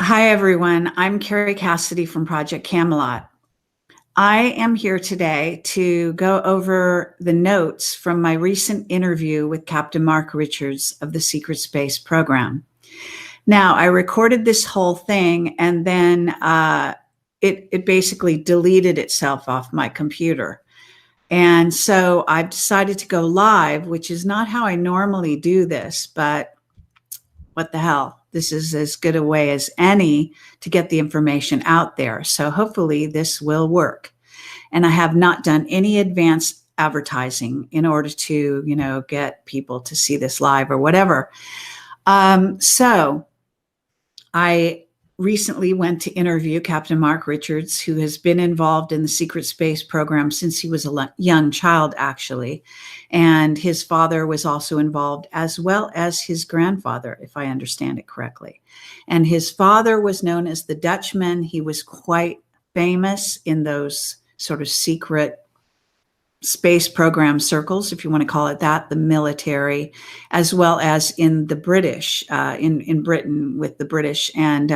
Hi, everyone. I'm Carrie Cassidy from Project Camelot. I am here today to go over the notes from my recent interview with Captain Mark Richards of the Secret Space Program. Now, I recorded this whole thing and then it basically deleted itself off my computer. And so I've decided to go live, which is not how I normally do this, but what the hell? This is as good a way as any to get the information out there. So hopefully this will work. And I have not done any advanced advertising in order to, get people to see this live or whatever. So I recently went to interview Captain Mark Richards, who has been involved in the Secret Space Program since he was a young child, actually. And his father was also involved, as well as his grandfather, if I understand it correctly. And his father was known as the Dutchman. He was quite famous in those sort of secret space program circles, if you want to call it that, the military, as well as in the British, in Britain with the British. And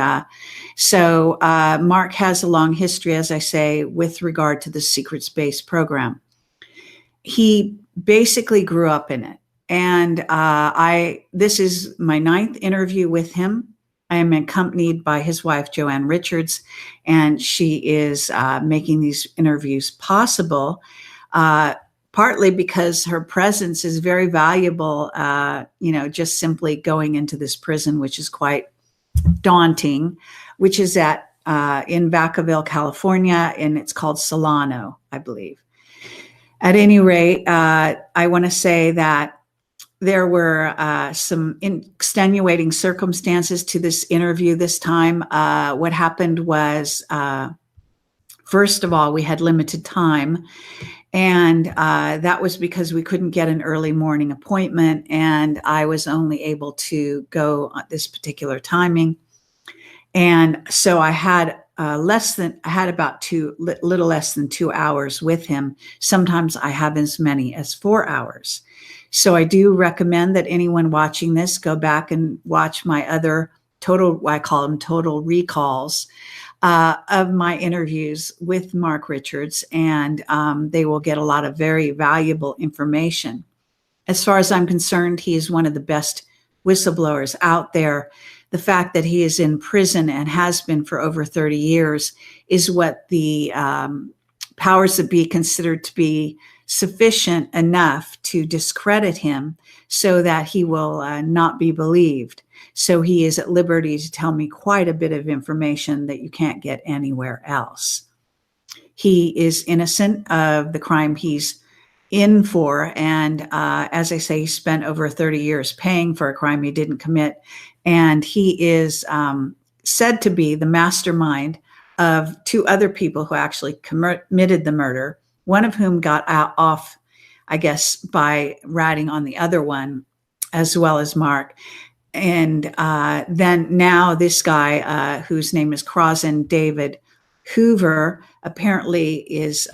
so Mark has a long history, as I say, with regard to the secret space program. He basically grew up in it. And this is my 9th interview with him. I am accompanied by his wife, Joanne Richards, and she is making these interviews possible. Partly because her presence is very valuable, just simply going into this prison, which is quite daunting, which is in Vacaville, California, and it's called Solano, I believe. At any rate, I want to say that there were some extenuating circumstances to this interview this time. What happened was, first of all, we had limited time. And that was because we couldn't get an early morning appointment, and I was only able to go at this particular timing. And so I had about little less than 2 hours with him. Sometimes I have as many as 4 hours. So I do recommend that anyone watching this go back and watch my other I call them total recalls of my interviews with Mark Richards, and they will get a lot of very valuable information. As far as I'm concerned, he is one of the best whistleblowers out there. The fact that he is in prison and has been for over 30 years is what the powers that be considered to be sufficient enough to discredit him so that he will not be believed. So he is at liberty to tell me quite a bit of information that you can't get anywhere else. He is innocent of the crime he's in for. And as I say, he spent over 30 years paying for a crime he didn't commit. And he is said to be the mastermind of 2 other people who actually committed the murder, one of whom got off, I guess, by ratting on the other one, as well as Mark. And then now this guy, whose name is Crossan David Hoover, apparently is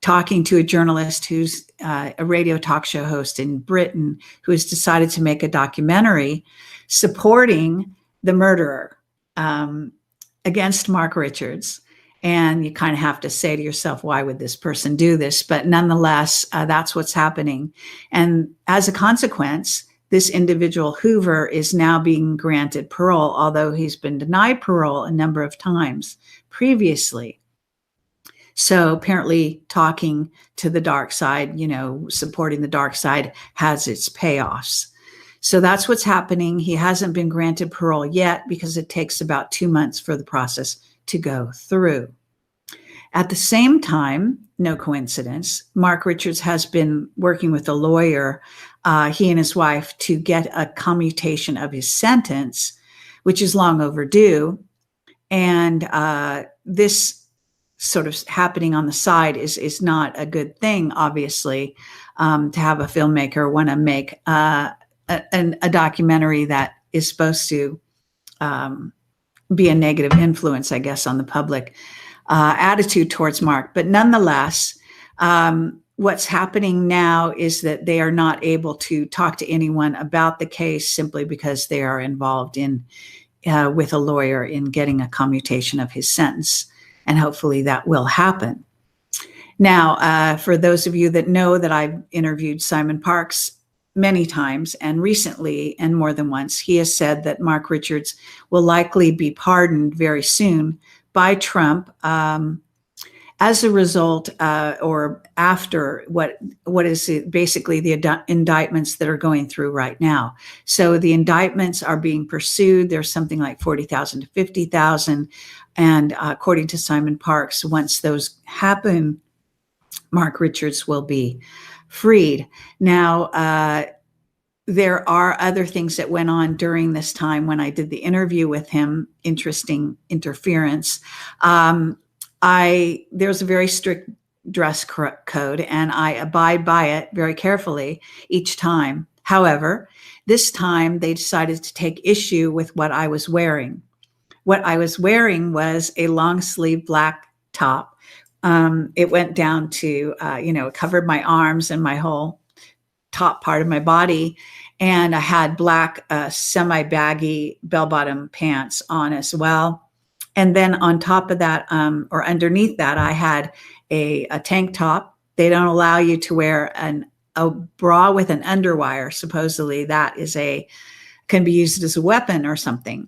talking to a journalist who's a radio talk show host in Britain, who has decided to make a documentary supporting the murderer against Mark Richards. And you kind of have to say to yourself, why would this person do this? But nonetheless, that's what's happening. And as a consequence, this individual, Hoover, is now being granted parole, although he's been denied parole a number of times previously. So apparently talking to the dark side, supporting the dark side has its payoffs. So that's what's happening. He hasn't been granted parole yet because it takes about 2 months for the process to go through. At the same time, no coincidence, Mark Richards has been working with a lawyer, he and his wife, to get a commutation of his sentence, which is long overdue. And this sort of happening on the side is not a good thing, obviously, to have a filmmaker want to make a documentary that is supposed to be a negative influence, I guess, on the public attitude towards Mark. But nonetheless, what's happening now is that they are not able to talk to anyone about the case simply because they are involved in with a lawyer in getting a commutation of his sentence. And hopefully that will happen. Now, for those of you that know that I've interviewed Simon Parkes many times and recently and more than once, he has said that Mark Richards will likely be pardoned very soon by Trump as a result or after what is basically the indictments that are going through right now. So the indictments are being pursued. There's something like 40,000 to 50,000. And according to Simon Parkes, once those happen, Mark Richards will be freed. Now, there are other things that went on during this time when I did the interview with him, interesting interference. There's a very strict dress code, and I abide by it very carefully each time. However, this time they decided to take issue with what I was wearing. What I was wearing was a long sleeve black top. It went down to, it covered my arms and my whole top part of my body. And I had black semi-baggy bell-bottom pants on as well. And then on top of that, or underneath that, I had a tank top. They don't allow you to wear a bra with an underwire. Supposedly that can be used as a weapon or something.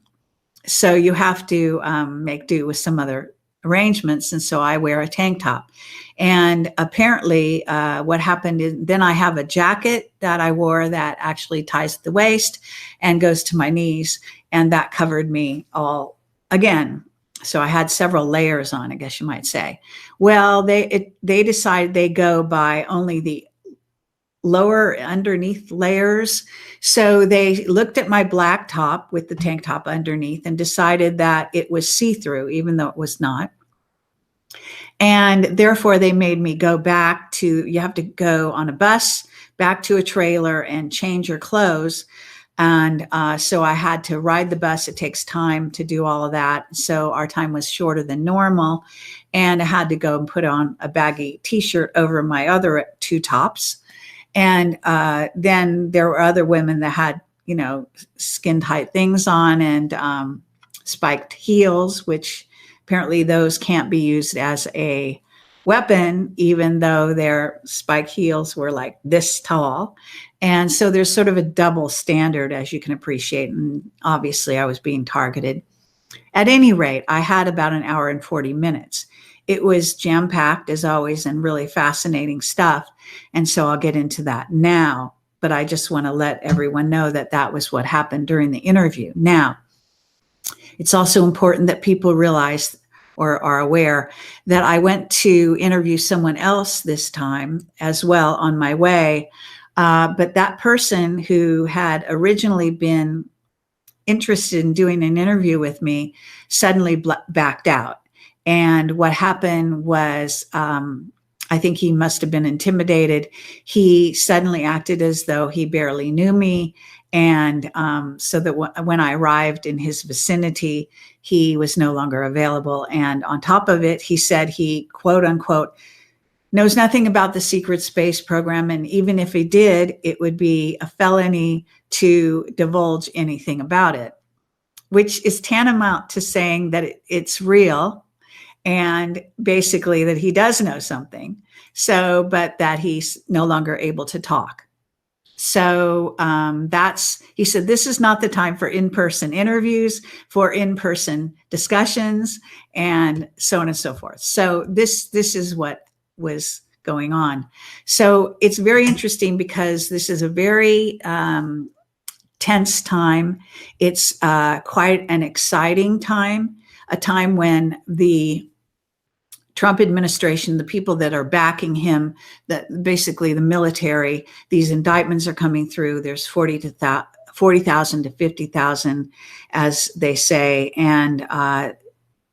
So you have to make do with some other arrangements. And so I wear a tank top. And apparently what happened is then I have a jacket that I wore that actually ties at the waist and goes to my knees. And that covered me all again. So I had several layers on, I guess you might say. Well, they decided they go by only the lower underneath layers. So they looked at my black top with the tank top underneath and decided that it was see-through, even though it was not. And therefore they made me go back to, you have to go on a bus back to a trailer and change your clothes. And so I had to ride the bus. It takes time to do all of that. So our time was shorter than normal. And I had to go and put on a baggy t-shirt over my other two tops. And then there were other women that had, skin tight things on and spiked heels, which apparently those can't be used as a weapon, even though their spike heels were like this tall. And so there's sort of a double standard, as you can appreciate. And obviously I was being targeted. At any rate, I had about an hour and 40 minutes. It was jam-packed as always and really fascinating stuff. And so I'll get into that now, but I just want to let everyone know that that was what happened during the interview. Now, it's also important that people realize or are aware that I went to interview someone else this time as well on my way. But that person who had originally been interested in doing an interview with me suddenly backed out. And what happened was, I think he must have been intimidated. He suddenly acted as though he barely knew me. And so that when I arrived in his vicinity, he was no longer available. And on top of it, he said he, quote unquote, knows nothing about the secret space program. And even if he did, it would be a felony to divulge anything about it, which is tantamount to saying that it's real and basically that he does know something. So, but that he's no longer able to talk. So he said, this is not the time for in-person interviews, for in-person discussions, and so on and so forth. So this is what was going on. So it's very interesting because this is a very tense time. It's quite an exciting time, a time when the Trump administration, the people that are backing him, that basically the military, these indictments are coming through. There's 40,000 to 50,000, as they say. And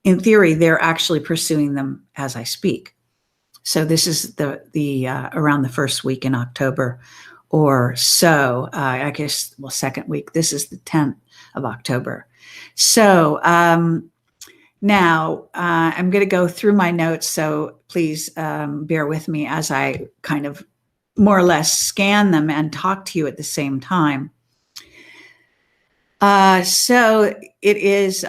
in theory, they're actually pursuing them as I speak. So this is the around the first week in October or so, I guess, well, second week. This is the 10th of October. So, now, I'm going to go through my notes, so please bear with me as I kind of more or less scan them and talk to you at the same time. So it is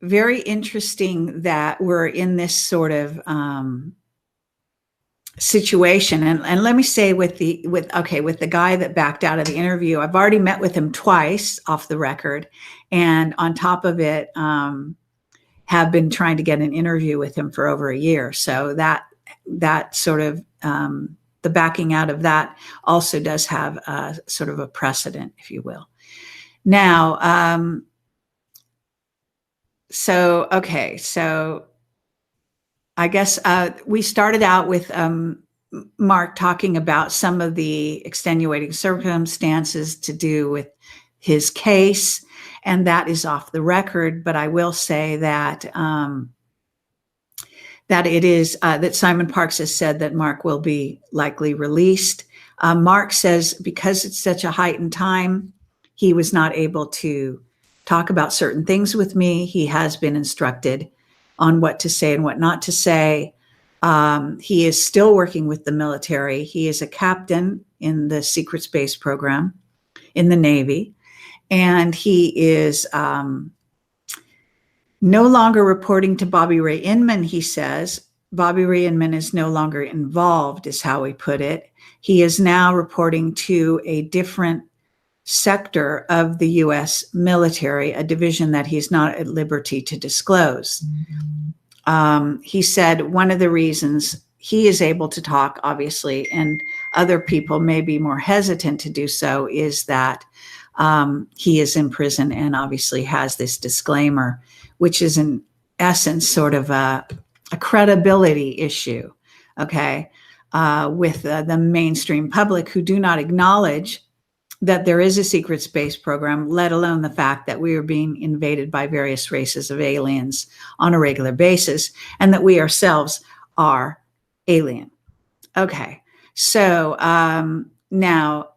very interesting that we're in this sort of situation. And let me say with the guy that backed out of the interview, I've already met with him twice off the record. And on top of it, have been trying to get an interview with him for over a year. So that sort of, the backing out of that also does have sort of a precedent, if you will. Now, so I guess we started out with Mark talking about some of the extenuating circumstances to do with his case, and that is off the record. But I will say that that it is that Simon Parkes has said that Mark will be likely released. Mark says because it's such a heightened time, he was not able to talk about certain things with me. He has been instructed on what to say and what not to say. He is still working with the military. He is a captain in the secret space program in the Navy, and he is no longer reporting to Bobby Ray Inman, he says. Bobby Ray Inman is no longer involved, is how he put it. He is now reporting to a different sector of the U.S. military, a division that he's not at liberty to disclose. He said one of the reasons he is able to talk, obviously, and other people may be more hesitant to do so, is that he is in prison and obviously has this disclaimer, which is in essence sort of a credibility issue, okay, with the mainstream public who do not acknowledge that there is a secret space program, let alone the fact that we are being invaded by various races of aliens on a regular basis, and that we ourselves are alien. Okay, so now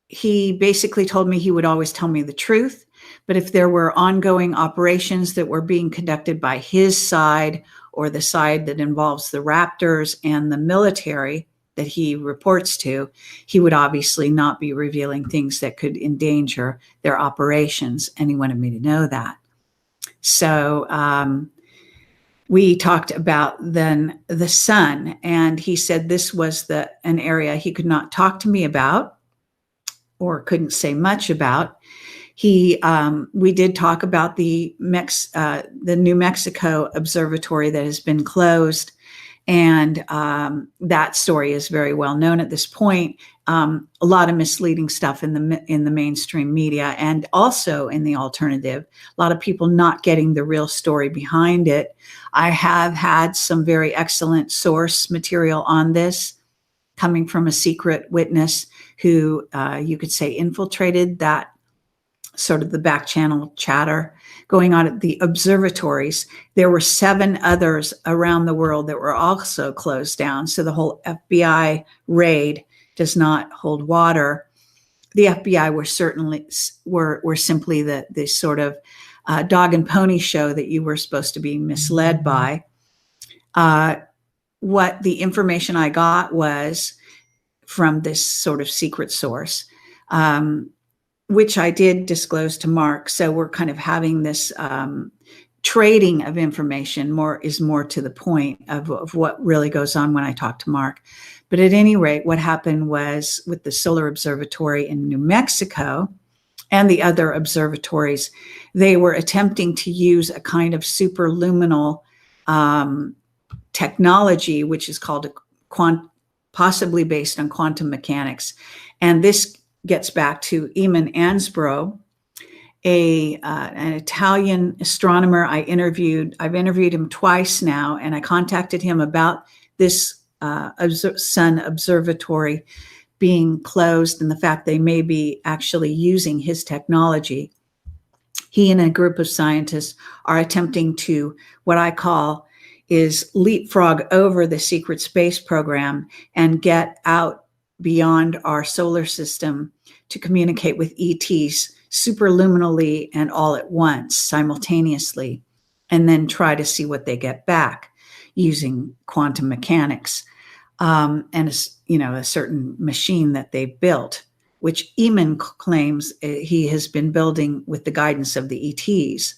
he basically told me he would always tell me the truth, but if there were ongoing operations that were being conducted by his side or the side that involves the Raptors and the military that he reports to, he would obviously not be revealing things that could endanger their operations. And he wanted me to know that. So we talked about then the sun, and he said this was an area he could not talk to me about or couldn't say much about. We did talk about the New Mexico observatory that has been closed. And that story is very well known at this point. A lot of misleading stuff in the mainstream media and also in the alternative. A lot of people not getting the real story behind it. I have had some very excellent source material on this coming from a secret witness who you could say infiltrated that sort of the back channel chatter going on at the observatories. There were 7 others around the world that were also closed down. So the whole FBI raid does not hold water. The FBI were simply the sort of dog and pony show that you were supposed to be misled by. What the information I got was from this sort of secret source, which I did disclose to Mark. So we're kind of having this trading of information is more to the point of what really goes on when I talk to Mark. But at any rate, what happened was with the Solar Observatory in New Mexico and the other observatories, they were attempting to use a kind of superluminal technology, which is called possibly based on quantum mechanics. And this gets back to Eamon Ansbro, an Italian astronomer I've interviewed him twice now, and I contacted him about this sun observatory being closed and the fact they may be actually using his technology. He and a group of scientists are attempting to, what I call, is leapfrog over the secret space program and get out beyond our solar system to communicate with ETs superluminally and all at once, simultaneously, and then try to see what they get back using quantum mechanics and a certain machine that they've built which Eamon claims he has been building with the guidance of the ETs.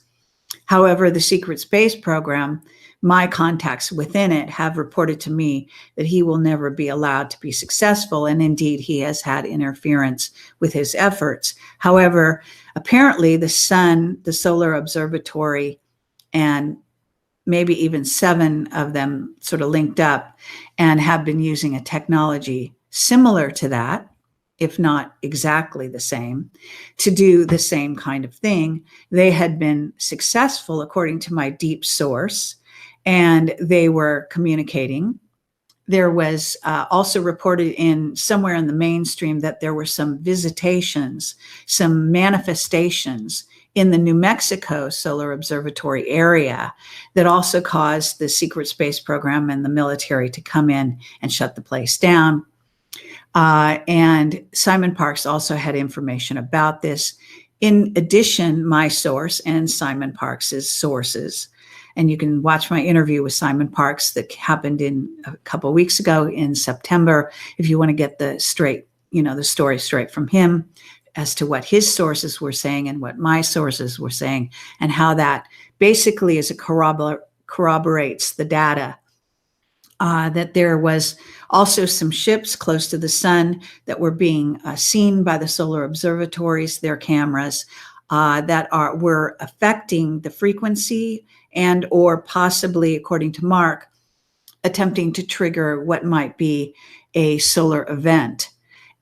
However, the secret space program, my contacts within it have reported to me that he will never be allowed to be successful. And indeed, he has had interference with his efforts. However, apparently the sun, the solar observatory, and maybe even 7 of them sort of linked up and have been using a technology similar to that, if not exactly the same, to do the same kind of thing. They had been successful, according to my deep source, and they were communicating. There was also reported in somewhere in the mainstream that there were some visitations, some manifestations in the New Mexico Solar Observatory area that also caused the secret space program and the military to come in and shut the place down. And Simon Parkes also had information about this. In addition, my source and Simon Parkes' sources, and you can watch my interview with Simon Parkes that happened in a couple of weeks ago in September, if you want to get the story straight from him as to what his sources were saying and what my sources were saying, and how that basically corroborates the data. That there was also some ships close to the sun that were being seen by the solar observatories, their cameras, that were affecting the frequency and or possibly, according to Mark, attempting to trigger what might be a solar event.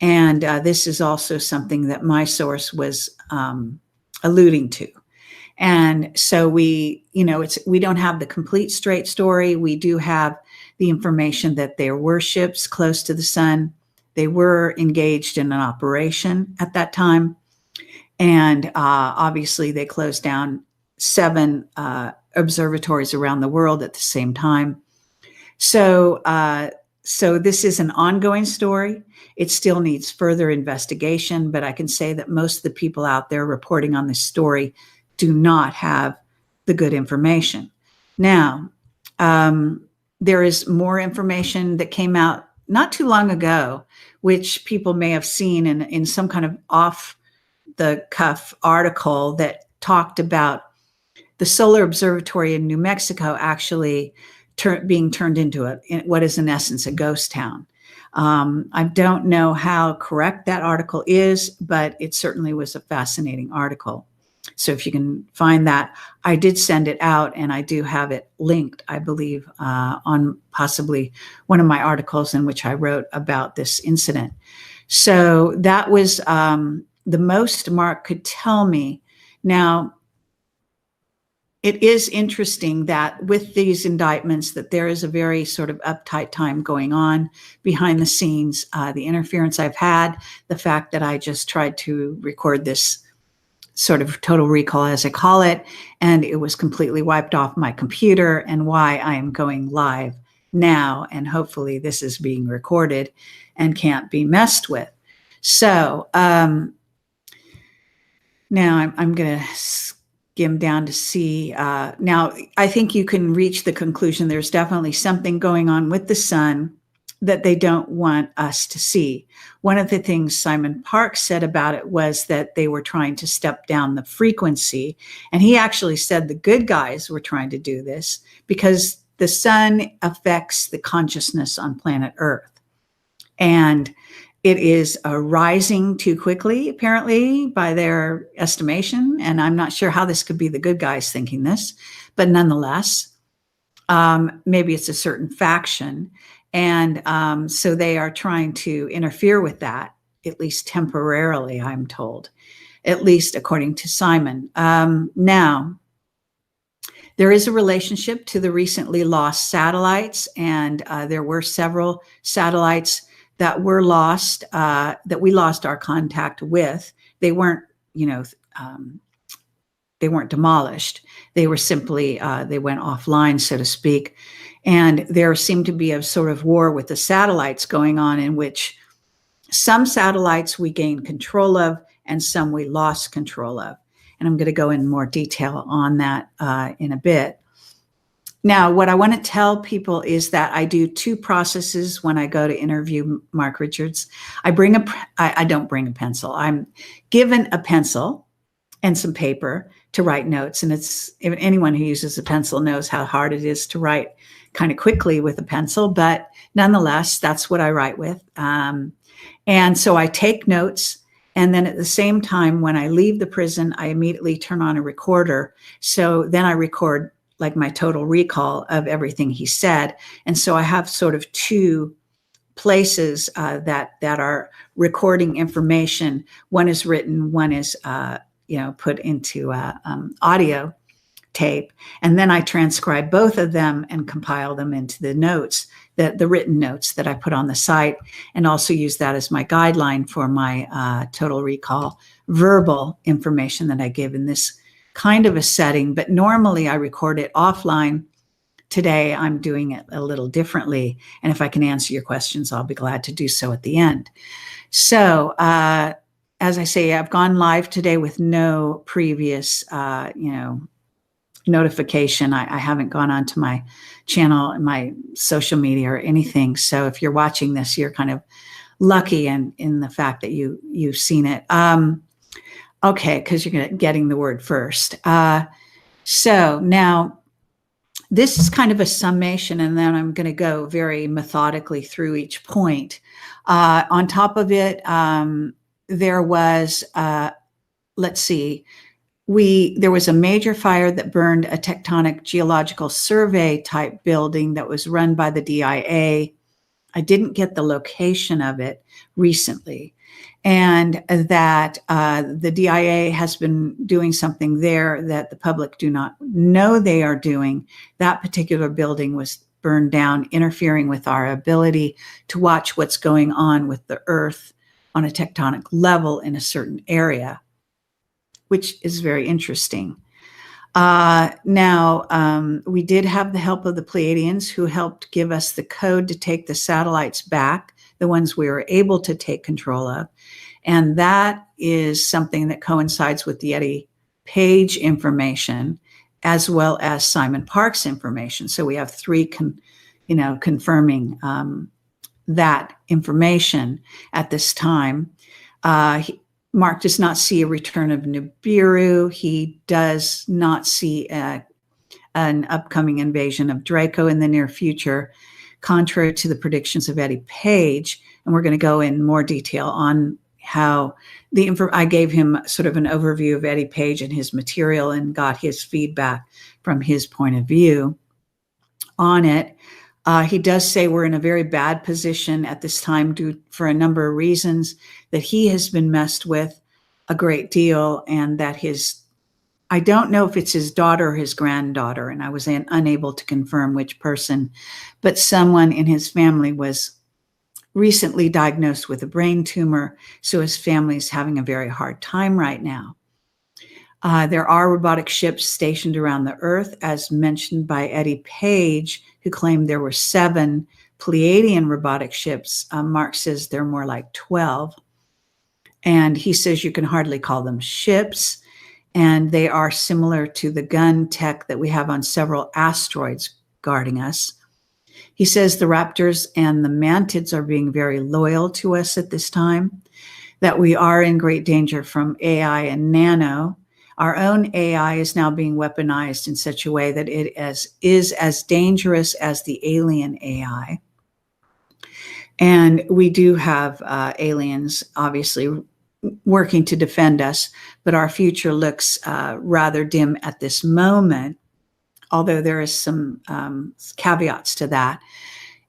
And this is also something that my source was alluding to. And so we don't have the complete straight story. We do have the information that there were ships close to the sun. They were engaged in an operation at that time. And obviously they closed down 7 observatories around the world at the same time. So this is an ongoing story. It still needs further investigation, but I can say that most of the people out there reporting on this story do not have the good information. Now, there is more information that came out not too long ago, which people may have seen in some kind of off-the-cuff article that talked about the Solar Observatory in New Mexico actually being turned into what is in essence a ghost town. I don't know how correct that article is, but it certainly was a fascinating article. So if you can find that, I did send it out and I do have it linked, I believe, on possibly one of my articles in which I wrote about this incident. So that was the most Mark could tell me. Now, it is interesting that with these indictments that there is a very sort of uptight time going on behind the scenes. The interference I've had, the fact that I just tried to record this sort of total recall, as I call it, and it was completely wiped off my computer, and why I am going live now, and hopefully this is being recorded and can't be messed with. So now I'm going to skim down to see. Now, I think you can reach the conclusion there's definitely something going on with the sun that they don't want us to see. One of the things Simon Parkes said about it was that they were trying to step down the frequency. And he actually said the good guys were trying to do this because the sun affects the consciousness on planet Earth. And it is rising too quickly, apparently, by their estimation. And I'm not sure how this could be the good guys thinking this, but nonetheless, maybe it's a certain faction. And so they are trying to interfere with that, at least temporarily, I'm told, at least according to Simon. Now, there is a relationship to the recently lost satellites, and there were several satellites that were lost, that we lost our contact with. They weren't, they weren't demolished. They were simply, they went offline, so to speak. And there seemed to be a sort of war with the satellites going on, in which some satellites we gained control of and some we lost control of. And I'm going to go in more detail on that in a bit. Now, what I want to tell people is that I do two processes when I go to interview Mark Richards. I don't bring a pencil. I'm given a pencil and some paper to write notes. And anyone who uses a pencil knows how hard it is to write kind of quickly with a pencil. But nonetheless, that's what I write with. And so I take notes. And then at the same time, when I leave the prison, I immediately turn on a recorder. So then I record like my total recall of everything he said. And so I have sort of two places that are recording information. One is written, one is put into audio tape. And then I transcribe both of them and compile them into the notes, the written notes that I put on the site, and also use that as my guideline for my total recall verbal information that I give in this kind of a setting. But normally I record it offline. Today I'm doing it a little differently. And if I can answer your questions, I'll be glad to do so at the end. So as I say, I've gone live today with no previous, notification. I haven't gone onto my channel and my social media or anything. So if you're watching this, you're kind of lucky in the fact that you've seen it. Okay, because you're getting the word first. So now this is kind of a summation, and then I'm going to go very methodically through each point. On top of it, there was, let's see, there was a major fire that burned a tectonic geological survey type building that was run by the DIA. I didn't get the location of it recently. And that the DIA has been doing something there that the public do not know they are doing. That particular building was burned down, interfering with our ability to watch what's going on with the Earth on a tectonic level in a certain area, which is very interesting. Now, we did have the help of the Pleiadians, who helped give us the code to take the satellites back, the ones we were able to take control of. And that is something that coincides with the Eddie Page information, as well as Simon Parkes information. So we have three confirming that information at this time. Mark does not see a return of Nibiru. He does not see an upcoming invasion of Draco in the near future, contrary to the predictions of Eddie Page. And we're going to go in more detail on how I gave him sort of an overview of Eddie Page and his material and got his feedback from his point of view on it. He does say we're in a very bad position at this time for a number of reasons, that he has been messed with a great deal, and that I don't know if it's his daughter or his granddaughter, and I was unable to confirm which person, but someone in his family was recently diagnosed with a brain tumor, so his family is having a very hard time right now. There are robotic ships stationed around the Earth, as mentioned by Eddie Page, who claimed there were 7 Pleiadian robotic ships. Mark says they're more like 12. And he says you can hardly call them ships, and they are similar to the gun tech that we have on several asteroids guarding us. He says the Raptors and the Mantids are being very loyal to us at this time, that we are in great danger from AI and nano. Our own AI is now being weaponized in such a way that it is as dangerous as the alien AI. And we do have aliens, obviously, working to defend us, but our future looks rather dim at this moment, although there is some caveats to that.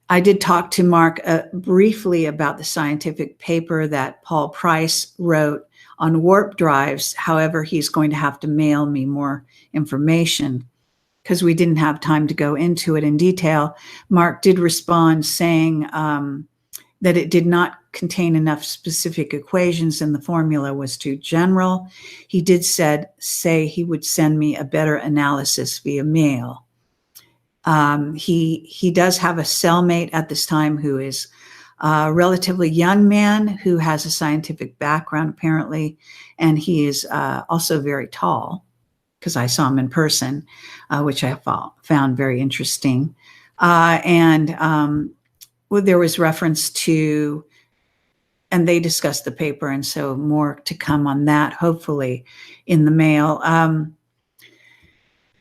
I did talk to Mark briefly about the scientific paper that Paul Price wrote on warp drives. However, he's going to have to mail me more information because we didn't have time to go into it in detail. Mark did respond saying that it did not contain enough specific equations and the formula was too general. He did say he would send me a better analysis via mail. He does have a cellmate at this time who is a relatively young man who has a scientific background, apparently, and he is also very tall. because I saw him in person, which I found very interesting. Well, there was reference to, and they discussed the paper, and so more to come on that, hopefully, in the mail.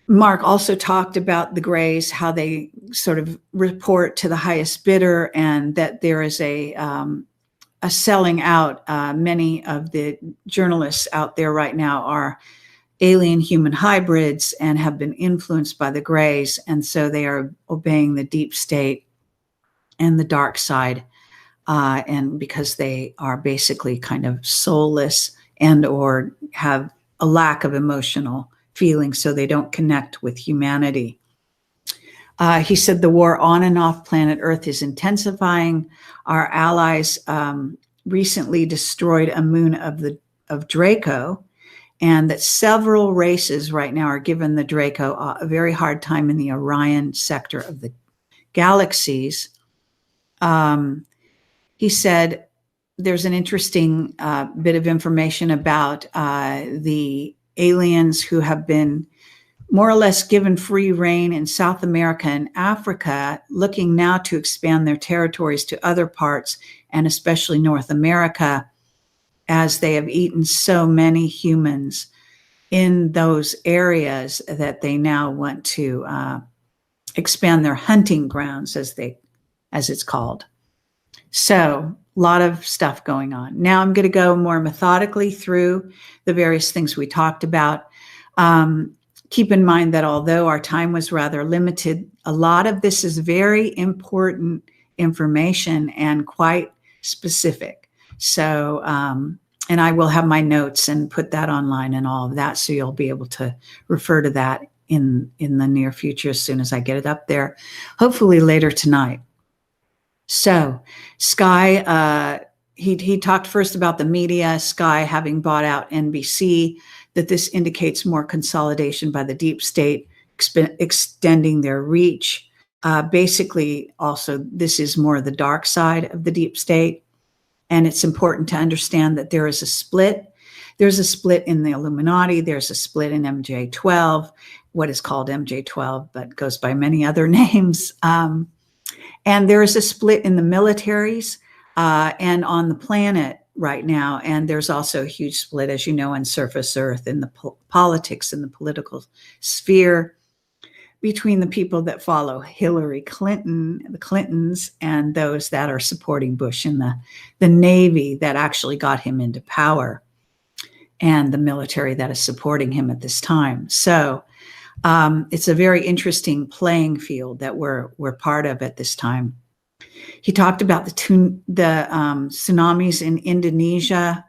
Mark also talked about the Greys, how they sort of report to the highest bidder, and that there is a selling out. Many of the journalists out there right now are alien human hybrids and have been influenced by the Greys, and so they are obeying the deep state and the dark side, and because they are basically kind of soulless and or have a lack of emotional feelings, so they don't connect with humanity. He said the war on and off planet Earth is intensifying. Our allies recently destroyed a moon of Draco, and that several races right now are giving the Draco a very hard time in the Orion sector of the galaxies. He said there's an interesting bit of information about the aliens who have been more or less given free rein in South America and Africa, looking now to expand their territories to other parts, and especially North America, as they have eaten so many humans in those areas that they now want to expand their hunting grounds, as it's called. So a lot of stuff going on. Now I'm going to go more methodically through the various things we talked about. Keep in mind that although our time was rather limited, a lot of this is very important information and quite specific. So, and I will have my notes and put that online and all of that, so you'll be able to refer to that in the near future as soon as I get it up there, hopefully later tonight. So Sky, he talked first about the media, Sky having bought out NBC, that this indicates more consolidation by the deep state, extending their reach. Basically, also, this is more the dark side of the deep state. And it's important to understand that there is a split. There's a split in the Illuminati. There's a split in MJ12, what is called MJ12, but goes by many other names. And there is a split in the militaries and on the planet right now. And there's also a huge split, as you know, on surface Earth in the politics and the political sphere between the people that follow Hillary Clinton, the Clintons, and those that are supporting Bush in the Navy that actually got him into power, and the military that is supporting him at this time. So it's a very interesting playing field that we're part of at this time. He talked about the tsunamis in Indonesia,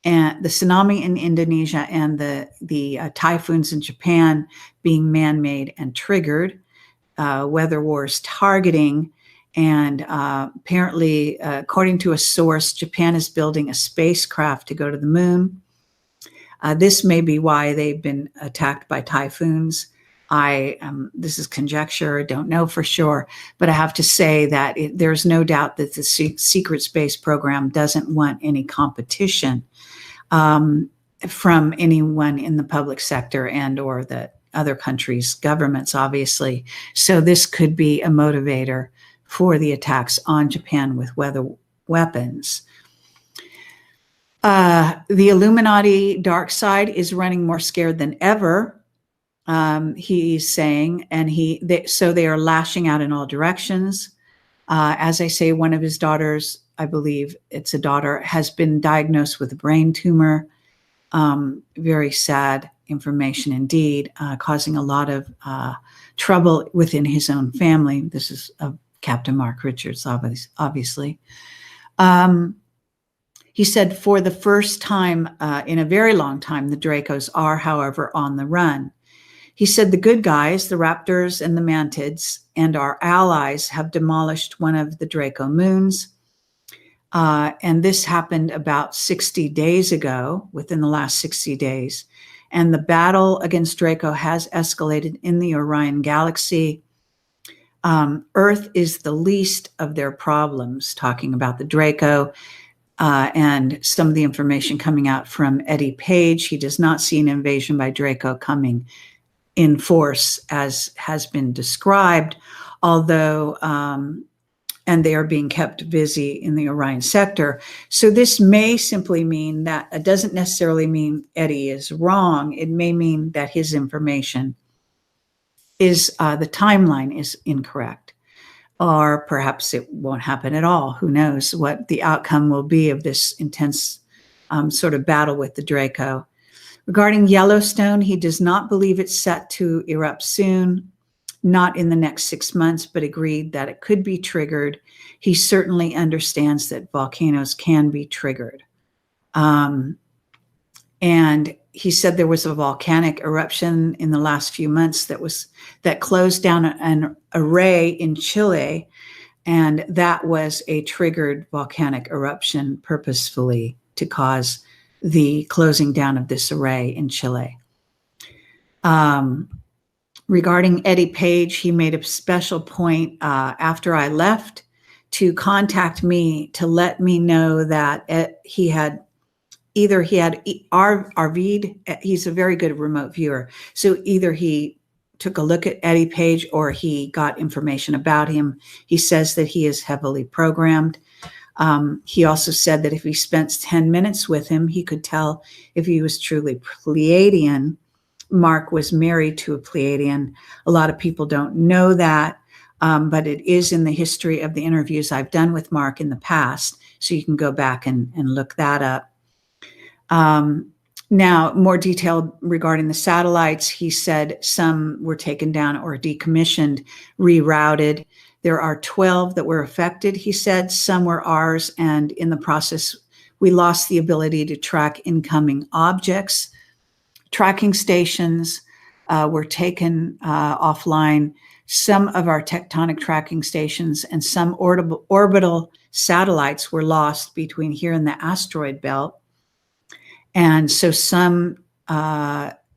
and the tsunami in Indonesia, and the typhoons in Japan being man-made and triggered, weather wars targeting, and apparently, according to a source, Japan is building a spacecraft to go to the moon. This may be why they've been attacked by typhoons. This is conjecture, don't know for sure, but I have to say that there's no doubt that the secret space program doesn't want any competition from anyone in the public sector and or the other countries' governments, obviously. So this could be a motivator for the attacks on Japan with weather weapons. The Illuminati dark side is running more scared than ever. He's saying, and so they are lashing out in all directions. As I say, one of his daughters, I believe it's a daughter, has been diagnosed with a brain tumor. Very sad information indeed, causing a lot of trouble within his own family. This is Captain Mark Richards, obviously. He said, for the first time in a very long time, the Dracos are, however, on the run. He said the good guys, the Raptors and the Mantids, and our allies have demolished one of the Draco moons. And this happened about 60 days ago, within the last 60 days. And the battle against Draco has escalated in the Orion galaxy. Earth is the least of their problems, talking about the Draco. and some of the information coming out from Eddie Page. He does not see an invasion by Draco coming in force as has been described, although, and they are being kept busy in the Orion sector. So this may simply mean that it doesn't necessarily mean Eddie is wrong. It may mean that his information is, the timeline is incorrect, or perhaps it won't happen at all. Who knows what the outcome will be of this intense sort of battle with the Draco. Regarding Yellowstone, he does not believe it's set to erupt soon, not in the next 6 months, but agreed that it could be triggered. He certainly understands that volcanoes can be triggered. And he said there was a volcanic eruption in the last few months that closed down an array in Chile, and that was a triggered volcanic eruption purposefully to cause the closing down of this array in Chile. Regarding Eddie Page, he made a special point after I left to contact me to let me know that he had RV'd. He's a very good remote viewer. So either he took a look at Eddie Page or he got information about him. He says that he is heavily programmed. He also said that if he spent 10 minutes with him, he could tell if he was truly Pleiadian. Mark was married to a Pleiadian. A lot of people don't know that, but it is in the history of the interviews I've done with Mark in the past. So you can go back and look that up. Now, more detail regarding the satellites. He said some were taken down or decommissioned, rerouted. There are 12 that were affected, he said. Some were ours, and in the process, we lost the ability to track incoming objects. Tracking stations were taken offline. Some of our tectonic tracking stations and some orbital satellites were lost between here and the asteroid belt. And so some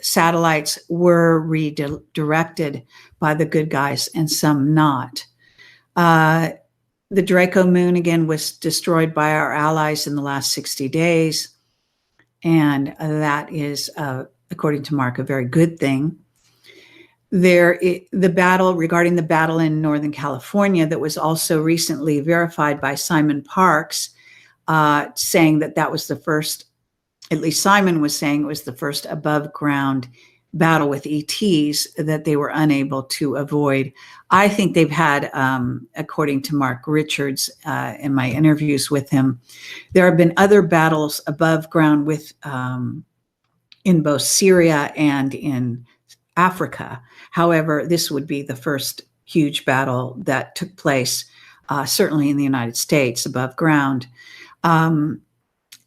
satellites were redirected by the good guys and some not. The Draco moon, again, was destroyed by our allies in the last 60 days. And that is, according to Mark, a very good thing. The battle, regarding the battle in Northern California that was also recently verified by Simon Parkes, saying that was the first, at least Simon was saying it was the first above ground battle with ETs that they were unable to avoid. I think they've had, according to Mark Richards, in my interviews with him, there have been other battles above ground with, in both Syria and in Africa. However, this would be the first huge battle that took place, certainly in the United States, above ground.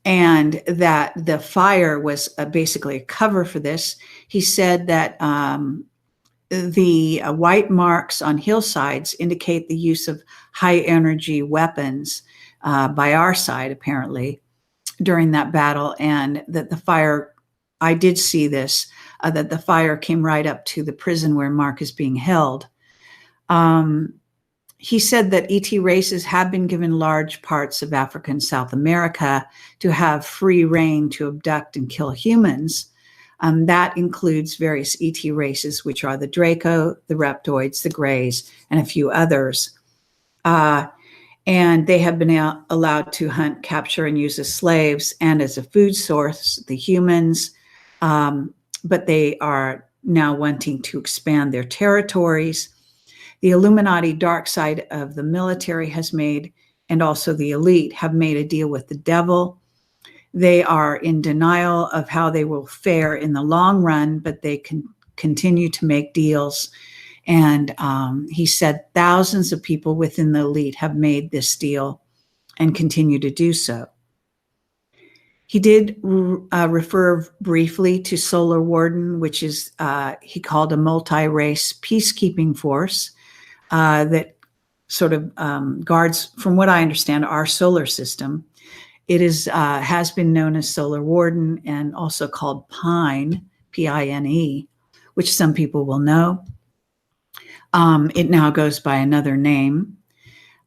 And that the fire was basically a cover for this. He said that the white marks on hillsides indicate the use of high energy weapons by our side, apparently, during that battle, and that the fire, I did see this, that the fire came right up to the prison where Mark is being held. He said that ET races have been given large parts of Africa and South America to have free reign to abduct and kill humans. That includes various ET races, which are the Draco, the Reptoids, the Greys, and a few others. And they have been allowed to hunt, capture, and use as slaves and as a food source, the humans. But they are now wanting to expand their territories. The Illuminati dark side of the military has made, and also the elite have made a deal with the devil. They are in denial of how they will fare in the long run, but they can continue to make deals. And he said thousands of people within the elite have made this deal and continue to do so. He did refer briefly to Solar Warden, which is, he called a multi-race peacekeeping force that sort of guards, from what I understand, our solar system. It is has been known as Solar Warden and also called PINE, P-I-N-E, which some people will know. It now goes by another name.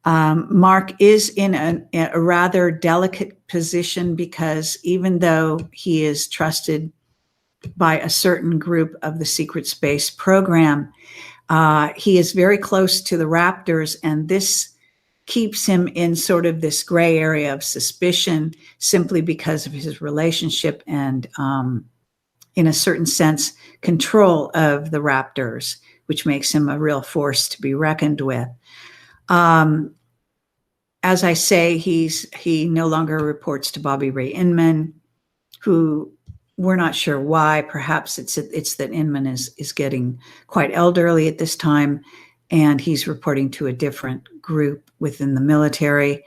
Mark is in a rather delicate position because even though he is trusted by a certain group of the secret space program, he is very close to the Raptors, and this keeps him in sort of this gray area of suspicion simply because of his relationship and, in a certain sense, control of the Raptors, which makes him a real force to be reckoned with. As I say, he no longer reports to Bobby Ray Inman, who we're not sure why. Perhaps it's that Inman is getting quite elderly at this time, and he's reporting to a different group within the military.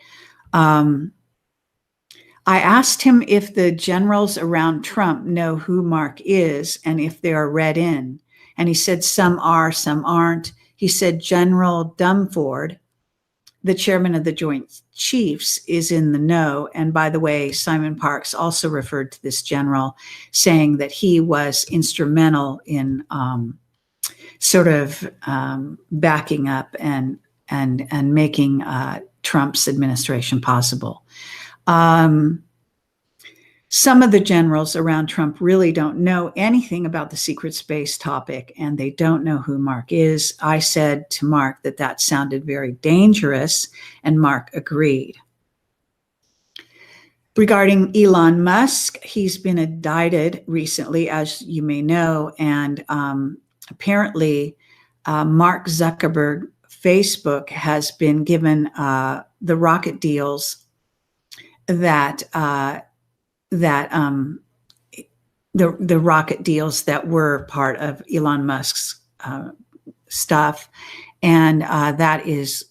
I asked him if the generals around Trump know who Mark is and if they are read in. And he said some are, some aren't. He said General Dumford, the chairman of the Joint Chiefs, is in the know. And by the way, Simon Parkes also referred to this general, saying that he was instrumental in backing up and making Trump's administration possible. Some of the generals around Trump really don't know anything about the secret space topic, and they don't know who Mark is. I said to Mark that sounded very dangerous, and Mark agreed. Regarding Elon Musk, he's been indicted recently, as you may know, and apparently Mark Zuckerberg, Facebook, has been given the rocket deals that the rocket deals that were part of Elon Musk's stuff, and that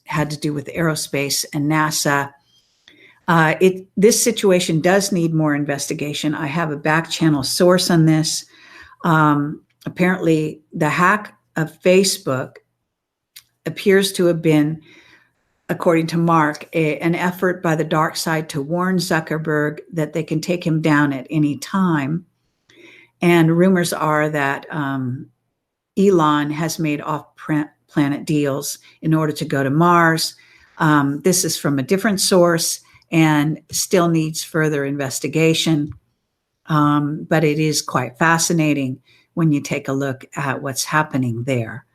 had to do with aerospace and NASA. This situation does need more investigation. I have a back channel source on this. Apparently, the hack of Facebook appears to have been, according to Mark, an effort by the dark side to warn Zuckerberg that they can take him down at any time. And rumors are that Elon has made off-planet deals in order to go to Mars. This is from a different source and still needs further investigation. But it is quite fascinating when you take a look at what's happening there.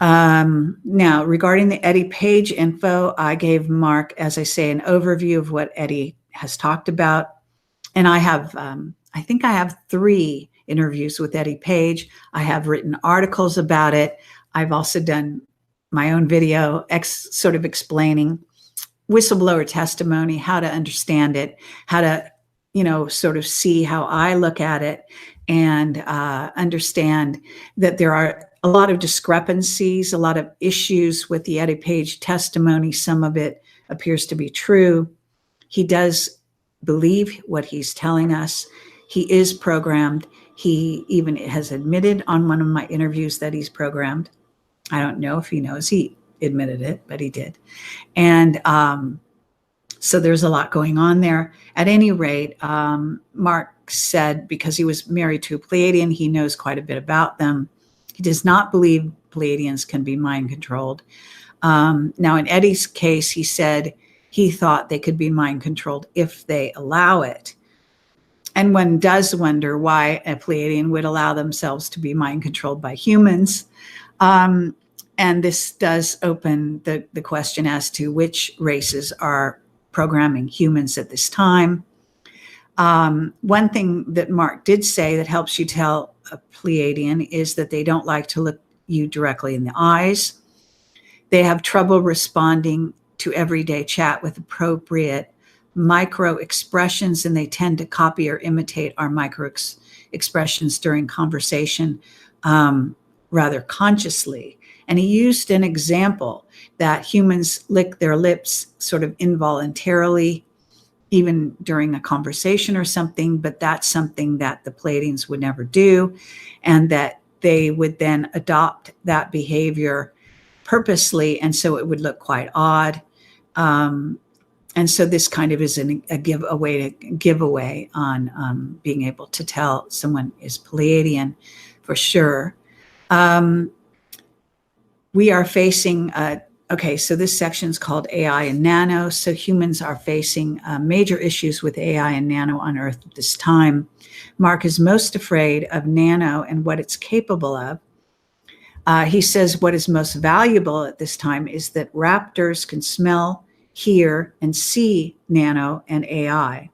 Now, regarding the Eddie Page info, I gave Mark, as I say, an overview of what Eddie has talked about. And I have, I think I have 3 interviews with Eddie Page. I have written articles about it. I've also done my own video sort of explaining whistleblower testimony, how to understand it, how to, sort of see how I look at it, and understand that there are a lot of discrepancies, a lot of issues with the Eddie Page testimony. Some of it appears to be true. He does believe what he's telling us. He is programmed. He even has admitted on one of my interviews that he's programmed. I don't know if he knows he admitted it, but he did. And so there's a lot going on there. At any rate, Mark said because he was married to a Pleiadian, he knows quite a bit about them. He does not believe Pleiadians can be mind controlled. Now, in Eddie's case, he said he thought they could be mind controlled if they allow it. And one does wonder why a Pleiadian would allow themselves to be mind controlled by humans. And this does open the question as to which races are programming humans at this time. One thing that Mark did say that helps you tell a Pleiadian is that they don't like to look you directly in the eyes. They have trouble responding to everyday chat with appropriate micro expressions, and they tend to copy or imitate our micro expressions during conversation rather consciously. And he used an example that humans lick their lips sort of involuntarily, even during a conversation or something, but that's something that the Pleiadians would never do, and that they would then adopt that behavior purposely, and so it would look quite odd. And so this kind of is a giveaway on being able to tell someone is Pleiadian for sure. We are facing Okay, so this section is called AI and Nano. So humans are facing major issues with AI and Nano on Earth at this time. Mark is most afraid of Nano and what it's capable of. He says what is most valuable at this time is that raptors can smell, hear, and see Nano and AI,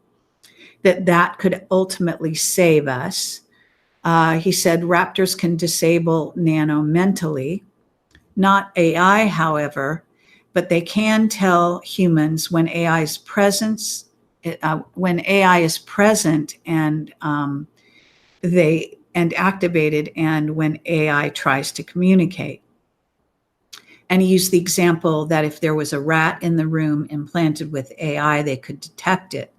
that could ultimately save us. He said raptors can disable Nano mentally, not AI, however, but they can tell humans when AI is present and activated, and when AI tries to communicate. And he used the example that if there was a rat in the room implanted with AI, they could detect it.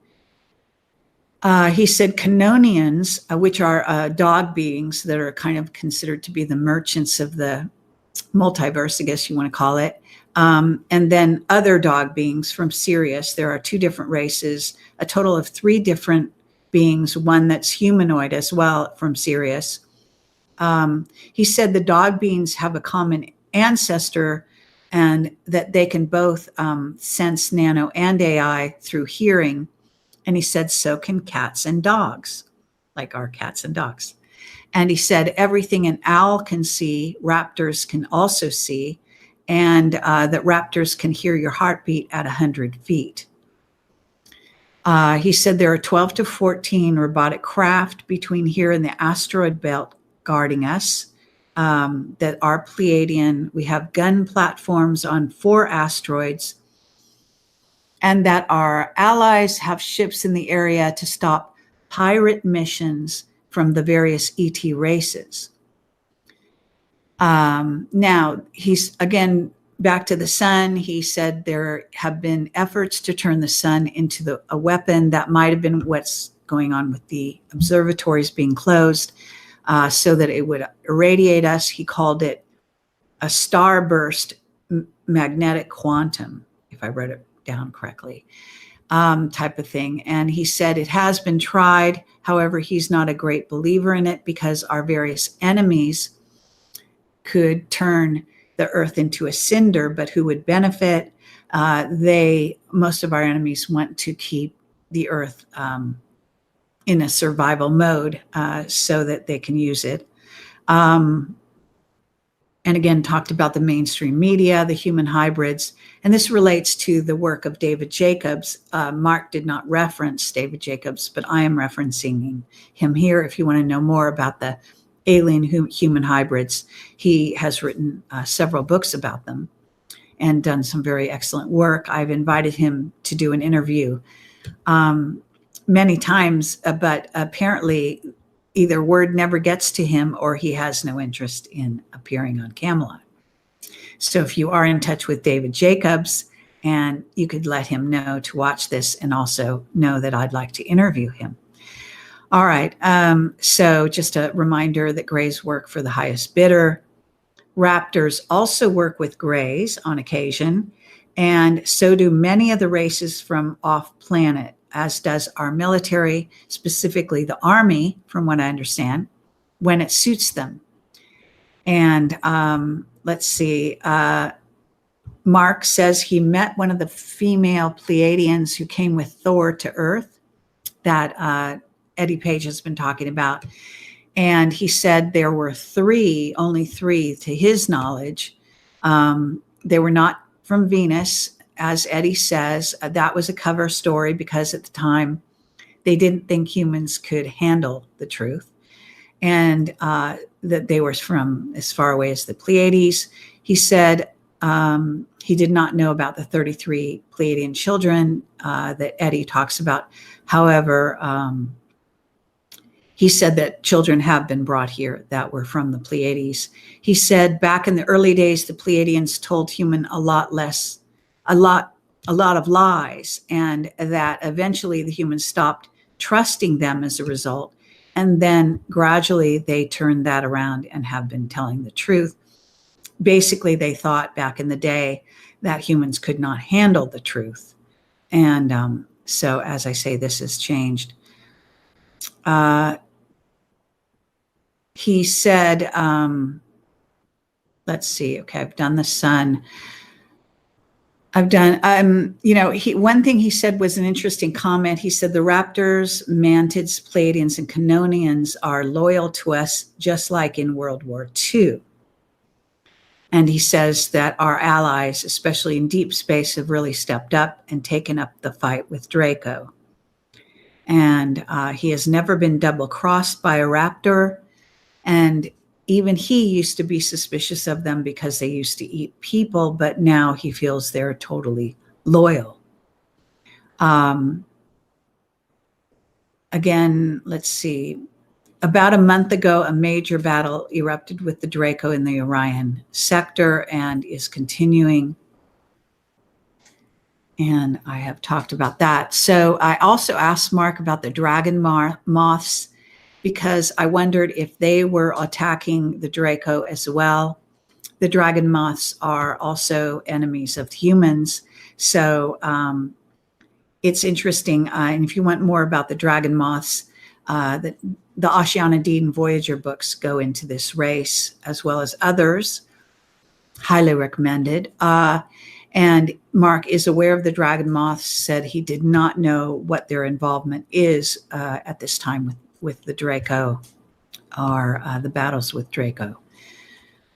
He said Canonians, which are dog beings that are kind of considered to be the merchants of the multiverse, I guess you want to call it, and then other dog beings from Sirius. There are 2 different races, a total of 3 different beings, one that's humanoid as well from Sirius. He said the dog beings have a common ancestor and that they can both sense Nano and AI through hearing. And he said, so can cats and dogs, like our cats and dogs. And he said everything an owl can see, raptors can also see, and that raptors can hear your heartbeat at 100 feet. He said there are 12 to 14 robotic craft between here and the asteroid belt guarding us, that are Pleiadian. We have gun platforms on 4 asteroids, and that our allies have ships in the area to stop pirate missions from the various ET races. Now, he's again back to the sun. He said there have been efforts to turn the sun into a weapon. That might have been what's going on with the observatories being closed, so that it would irradiate us. He called it a starburst magnetic quantum, if I wrote it down correctly, type of thing. And he said it has been tried. However, he's not a great believer in it because our various enemies could turn the Earth into a cinder, but who would benefit? Most of our enemies want to keep the Earth in a survival mode so that they can use it. And again, talked about the mainstream media, the human hybrids. And this relates to the work of David Jacobs. Mark did not reference David Jacobs, but I am referencing him here. If you want to know more about the alien human hybrids, he has written several books about them and done some very excellent work. I've invited him to do an interview many times, but apparently either word never gets to him or he has no interest in appearing on Camelot. So if you are in touch with David Jacobs, and you could let him know to watch this and also know that I'd like to interview him. All right. So just a reminder that Greys work for the highest bidder. Raptors also work with Greys on occasion, and so do many of the races from off planet, as does our military, specifically the Army, from what I understand, when it suits them. And let's see, Mark says he met one of the female Pleiadians who came with Thor to Earth that Eddie Page has been talking about. And he said there were only three to his knowledge. They were not from Venus, as Eddie says. That was a cover story because at the time they didn't think humans could handle the truth, and that they were from as far away as the Pleiades. He said he did not know about the 33 Pleiadian children that Eddie talks about. However, he said that children have been brought here that were from the Pleiades. He said back in the early days, the Pleiadians told human a lot of lies, and that eventually the humans stopped trusting them as a result. And then gradually they turned that around and have been telling the truth. Basically, they thought back in the day that humans could not handle the truth. And so, as I say, this has changed. He said, let's see, okay, I've done the sun. I've done, one thing he said was an interesting comment. He said, the raptors, mantids, Pleiadians, and Canonians are loyal to us, just like in World War II. And he says that our allies, especially in deep space, have really stepped up and taken up the fight with Draco. And he has never been double-crossed by a raptor. And even he used to be suspicious of them because they used to eat people, but now he feels they're totally loyal. Again, let's see. About a month ago, a major battle erupted with the Draco in the Orion sector and is continuing. And I have talked about that. So I also asked Mark about the dragon moths, because I wondered if they were attacking the Draco as well. The dragon moths are also enemies of humans. So it's interesting. And if you want more about the dragon moths, the Oceana Dean Voyager books go into this race, as well as others. Highly recommended. And Mark is aware of the dragon moths, said he did not know what their involvement is at this time with the Draco, or the battles with Draco.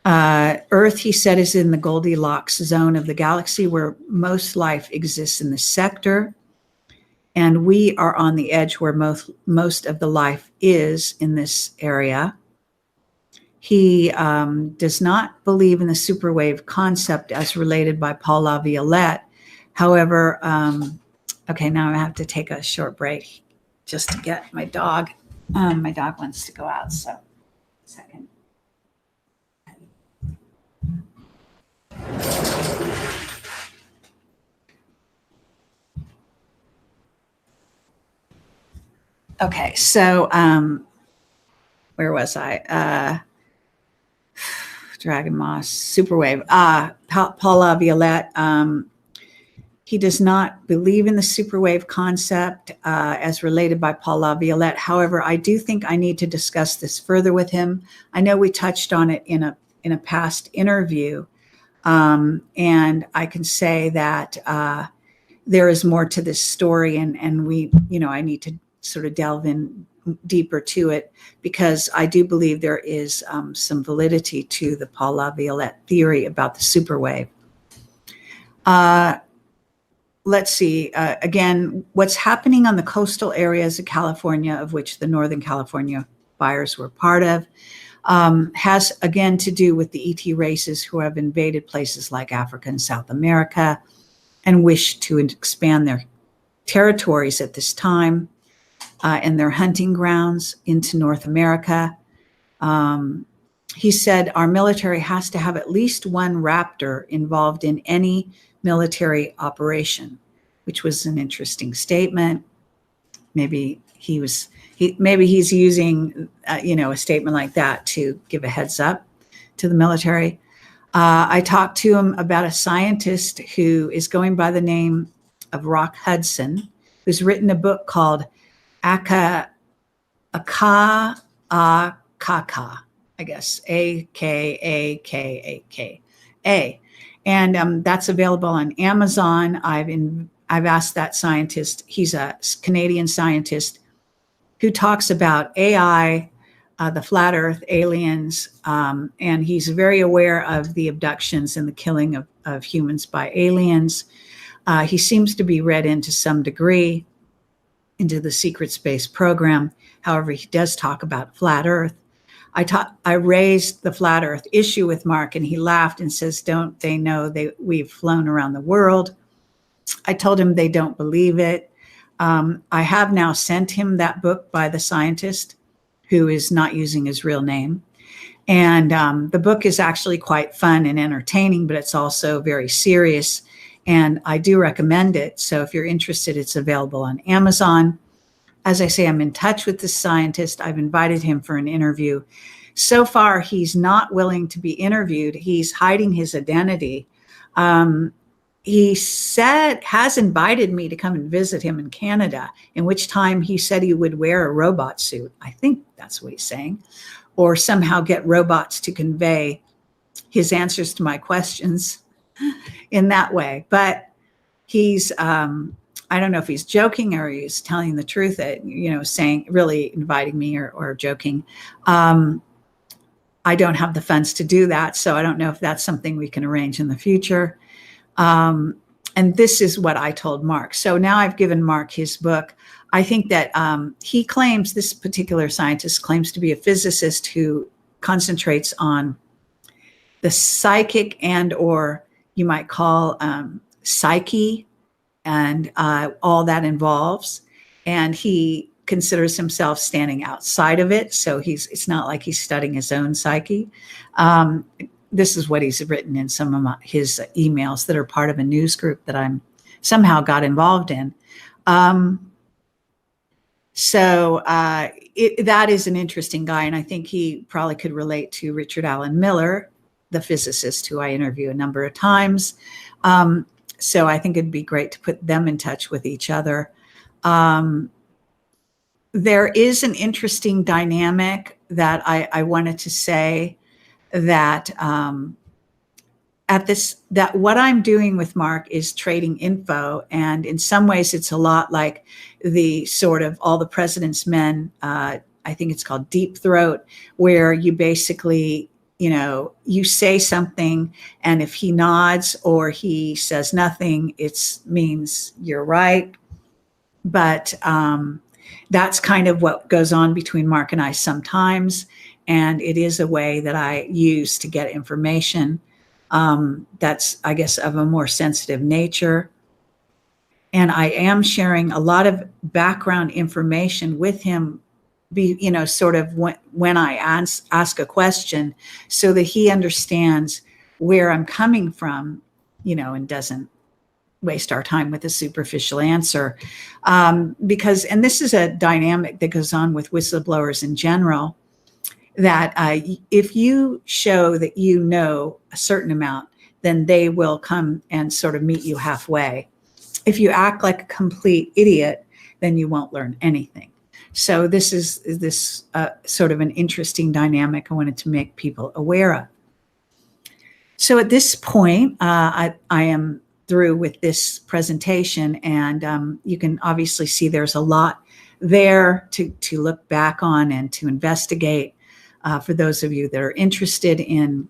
Earth, he said, is in the Goldilocks zone of the galaxy where most life exists in the sector. And we are on the edge where most of the life is in this area. He does not believe in the superwave concept as related by Paul Laviolette. However, okay, now I have to take a short break just to get my dog. My dog wants to go out, so second. Okay, so where was I? Dragon Moss, Superwave. Paul Laviolette. He does not believe in the superwave concept as related by Paul Laviolette. However, I do think I need to discuss this further with him. I know we touched on it in a past interview, and I can say that there is more to this story, and I need to sort of delve in deeper to it, because I do believe there is some validity to the Paul Laviolette theory about the superwave. Let's see, again, what's happening on the coastal areas of California, of which the Northern California fires were part of, has again to do with the ET races who have invaded places like Africa and South America and wish to expand their territories at this time and their hunting grounds into North America. He said our military has to have at least one Raptor involved in any military operation, which was an interesting statement. Maybe he's using a statement like that to give a heads up to the military. I talked to him about a scientist who is going by the name of Rock Hudson, who's written a book called Akaka, I guess, Akaka. And that's available on Amazon. I've asked that scientist, he's a Canadian scientist who talks about AI, the flat earth, aliens, and he's very aware of the abductions and the killing of humans by aliens. He seems to be read into some degree into the secret space program. However, he does talk about flat earth. I raised the flat earth issue with Mark, and he laughed and says, don't they know we've flown around the world? I told him they don't believe it. I have now sent him that book by the scientist who is not using his real name. And the book is actually quite fun and entertaining, but it's also very serious. And I do recommend it. So if you're interested, it's available on Amazon. As I say, I'm in touch with this scientist. I've invited him for an interview. So far, he's not willing to be interviewed. He's hiding his identity. He has invited me to come and visit him in Canada, in which time he said he would wear a robot suit. I think that's what he's saying, or somehow get robots to convey his answers to my questions. in that way. But he's, I don't know if he's joking or he's telling the truth, saying, really inviting me or joking. I don't have the funds to do that. So I don't know if that's something we can arrange in the future. And this is what I told Mark. So now I've given Mark his book. I think that he claims, this particular scientist claims to be a physicist who concentrates on the psychic and, or you might call psyche and all that involves. And he considers himself standing outside of it. So it's not like he's studying his own psyche. This is what he's written in some of his emails that are part of a news group that I'm somehow got involved in. That is an interesting guy. And I think he probably could relate to Richard Alan Miller, the physicist who I interview a number of times. So I think it'd be great to put them in touch with each other. There is an interesting dynamic that I wanted to say, that that what I'm doing with Mark is trading info. And in some ways it's a lot like the sort of All the President's Men, I think it's called Deep Throat, where you basically, you say something, and if he nods or he says nothing, it means you're right. But that's kind of what goes on between Mark and I sometimes. And it is a way that I use to get information that's, I guess, of a more sensitive nature. And I am sharing a lot of background information with him, sort of when I ask a question, so that he understands where I'm coming from, and doesn't waste our time with a superficial answer. Because, and this is a dynamic that goes on with whistleblowers in general, that if you show that you know a certain amount, then they will come and sort of meet you halfway. If you act like a complete idiot, then you won't learn anything. So this is sort of an interesting dynamic I wanted to make people aware of. So at this point, I am through with this presentation, and you can obviously see there's a lot there to look back on and to investigate. For those of you that are interested in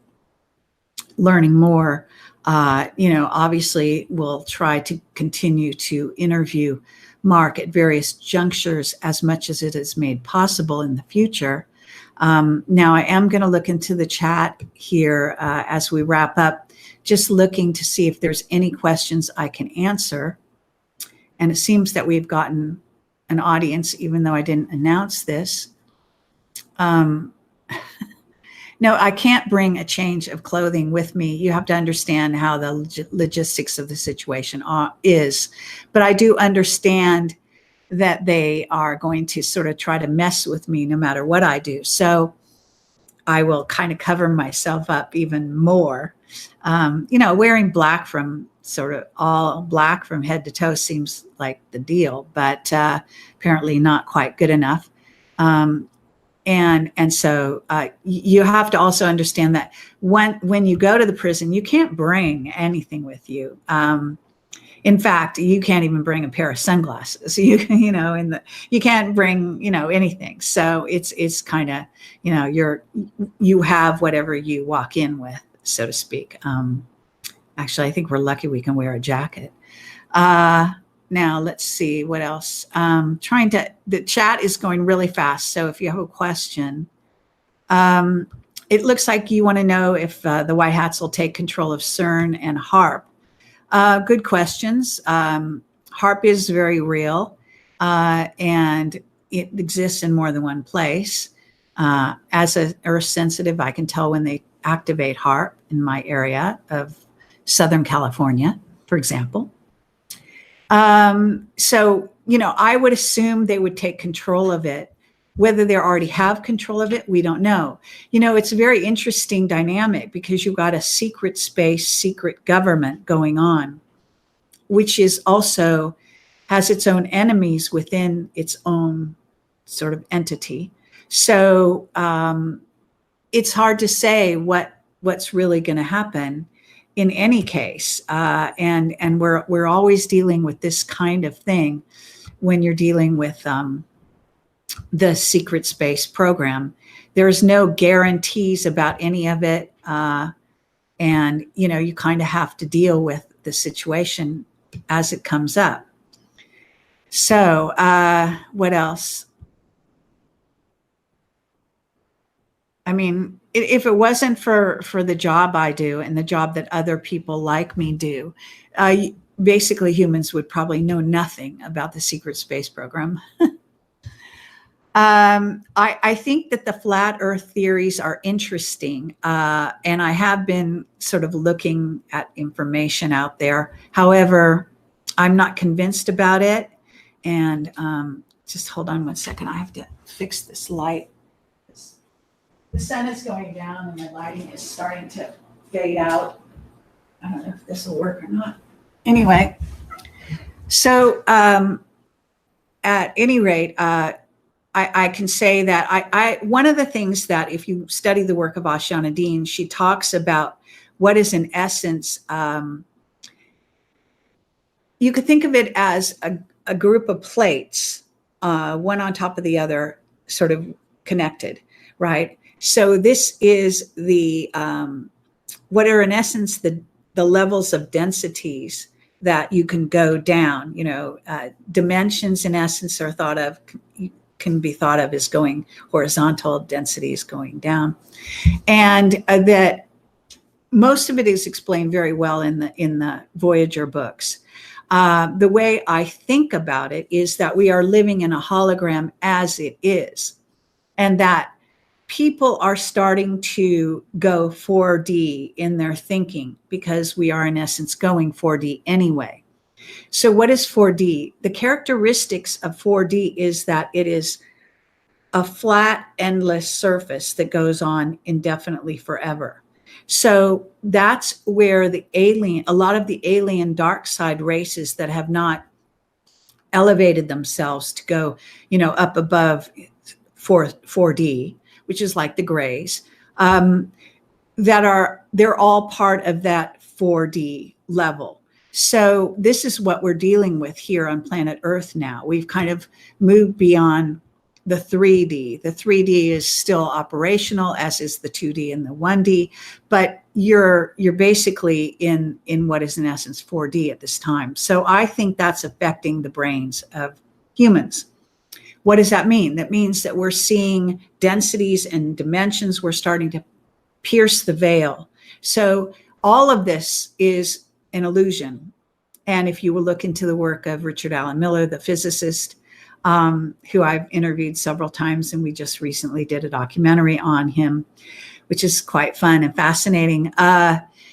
learning more, obviously we'll try to continue to interview Mark at various junctures as much as it is made possible in the future. Now I am going to look into the chat here as we wrap up, just looking to see if there's any questions I can answer. And it seems that we've gotten an audience, even though I didn't announce this. No, I can't bring a change of clothing with me. You have to understand how the logistics of the situation is. But I do understand that they are going to sort of try to mess with me no matter what I do. So I will kind of cover myself up even more. Wearing black from sort of all black from head to toe seems like the deal, but apparently not quite good enough. And so you have to also understand that when you go to the prison, you can't bring anything with you. In fact, you can't even bring a pair of sunglasses. So you can't bring anything. So it's kind of you have whatever you walk in with, so to speak. Actually, I think we're lucky we can wear a jacket. Now, let's see what else. The chat is going really fast. So if you have a question, it looks like you want to know if the White Hats will take control of CERN and HARP. Good questions. HARP is very real, and it exists in more than one place. As an Earth sensitive, I can tell when they activate HARP in my area of Southern California, for example. So, I would assume they would take control of it. Whether they already have control of it, we don't know. It's a very interesting dynamic because you've got a secret space, secret government going on, which is also has its own enemies within its own sort of entity. So it's hard to say what's really going to happen in any case. And we're always dealing with this kind of thing when you're dealing with the secret space program. There's no guarantees about any of it. And, you know, you kind of have to deal with the situation as it comes up. So what else? I mean, if it wasn't for the job I do and the job that other people like me do, basically humans would probably know nothing about the secret space program. I think that the flat earth theories are interesting, and I have been sort of looking at information out there. However, I'm not convinced about it. And just hold on one second. I have to fix this light. The sun is going down and my lighting is starting to fade out. I don't know if this will work or not. Anyway, so at any rate, I can say that I one of the things that if you study the work of Ashana Dean, she talks about what is in essence, you could think of it as a group of plates, one on top of the other, sort of connected, right? So this is the, what are in essence the levels of densities that you can go down. You know, dimensions in essence are thought of, can be thought of as going horizontal, densities going down. And that most of it is explained very well in the Voyager books. The way I think about it is that we are living in a hologram as it is, and that people are starting to go 4D in their thinking because we are in essence going 4D anyway. So what is 4D? The characteristics of 4D is that it is a flat, endless surface that goes on indefinitely forever. So that's where a lot of the alien dark side races that have not elevated themselves to go, you know, up above 4D, which is like the grays, they're all part of that 4D level. So this is what we're dealing with here on planet Earth now. We've kind of moved beyond the 3D. The 3D is still operational, as is the 2D and the 1D, but you're basically in what is in essence 4D at this time. So I think that's affecting the brains of humans. What does that mean? That means that we're seeing densities and dimensions. We're starting to pierce the veil. So all of this is an illusion. And if you will look into the work of Richard Alan Miller, the physicist, who I've interviewed several times, and we just recently did a documentary on him, which is quite fun and fascinating.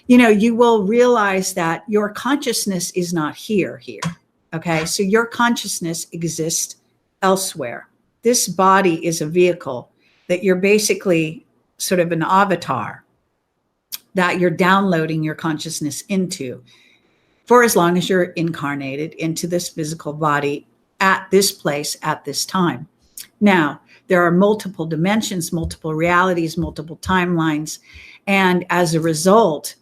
You know, you will realize that your consciousness is not here. Okay, so your consciousness exists elsewhere. This body is a vehicle that you're basically sort of an avatar that you're downloading your consciousness into for as long as you're incarnated into this physical body at this place at this time. Now, there are multiple dimensions, multiple realities, multiple timelines, and as a result,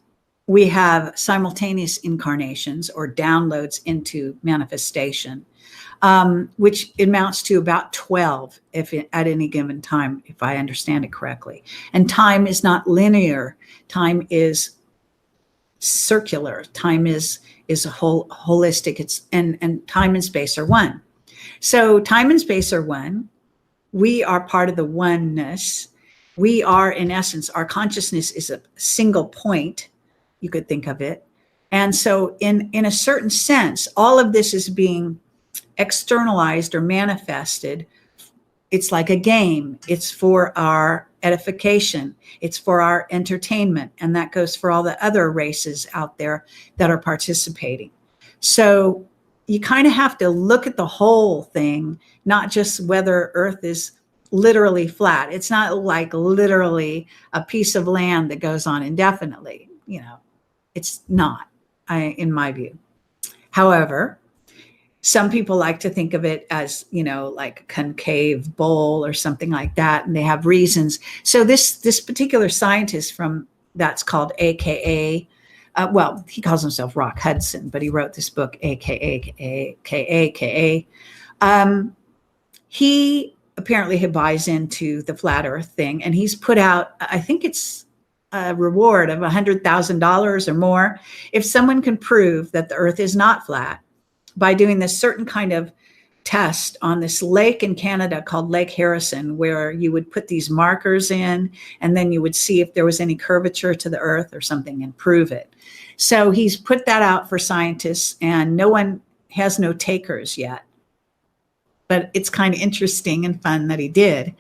we have simultaneous incarnations or downloads into manifestation, which amounts to about 12 at any given time, if I understand it correctly. And time is not linear. Time is circular. Time is a holistic. And time and space are one. So time and space are one. We are part of the oneness. We are, in essence, our consciousness is a single point, you could think of it. And so in a certain sense, all of this is being externalized or manifested. It's like a game. It's for our edification. It's for our entertainment. And that goes for all the other races out there that are participating. So you kind of have to look at the whole thing, not just whether Earth is literally flat. It's not like literally a piece of land that goes on indefinitely. You know, it's not, in my view. However, some people like to think of it as, you know, like a concave bowl or something like that, and they have reasons. So this particular scientist that's called AKA, well, he calls himself Rock Hudson, but he wrote this book, AKA. He apparently buys into the flat earth thing, and he's put out, I think it's a reward of $100,000 or more if someone can prove that the earth is not flat by doing this certain kind of test on this lake in Canada called Lake Harrison, where you would put these markers in and then you would see if there was any curvature to the earth or something and prove it. So he's put that out for scientists, and no one has no takers yet. But it's kind of interesting and fun that he did.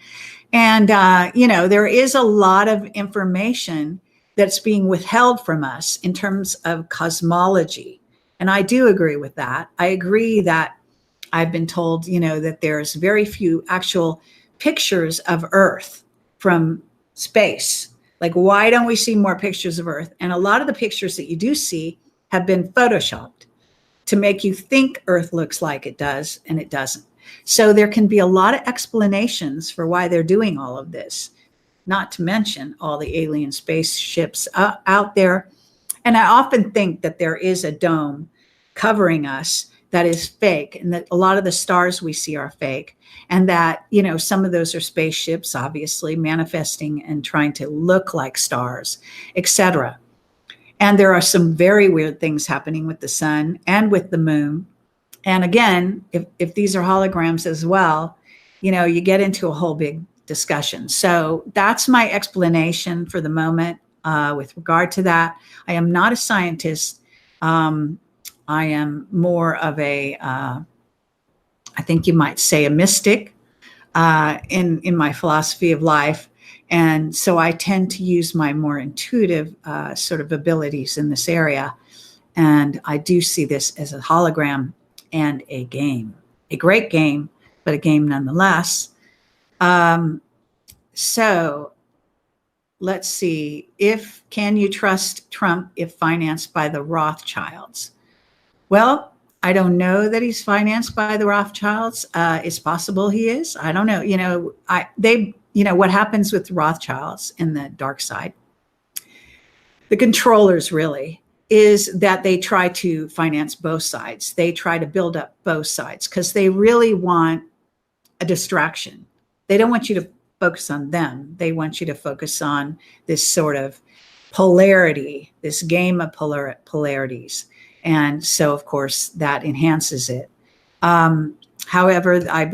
And, there is a lot of information that's being withheld from us in terms of cosmology. And I do agree with that. I agree that I've been told, that there's very few actual pictures of Earth from space. Like, why don't we see more pictures of Earth? And a lot of the pictures that you do see have been photoshopped to make you think Earth looks like it does, and it doesn't. So there can be a lot of explanations for why they're doing all of this, not to mention all the alien spaceships out there. And I often think that there is a dome covering us that is fake, and that a lot of the stars we see are fake, and that, some of those are spaceships, obviously manifesting and trying to look like stars, etc. And there are some very weird things happening with the sun and with the moon. And again, if these are holograms as well, you get into a whole big discussion. So that's my explanation for the moment with regard to that. I am not a scientist. I am more of I think you might say a mystic in my philosophy of life. And so I tend to use my more intuitive sort of abilities in this area. And I do see this as a hologram and a game, a great game, but a game nonetheless. So let's see. Can you trust Trump if financed by the Rothschilds? Well, I don't know that he's financed by the Rothschilds. It's possible he is. I don't know. What happens with Rothschilds in the dark side, the controllers really, is that they try to finance both sides. They try to build up both sides because they really want a distraction. They don't want you to focus on them. They want you to focus on this sort of polarity, this game of polarities. And so, of course, that enhances it. However, I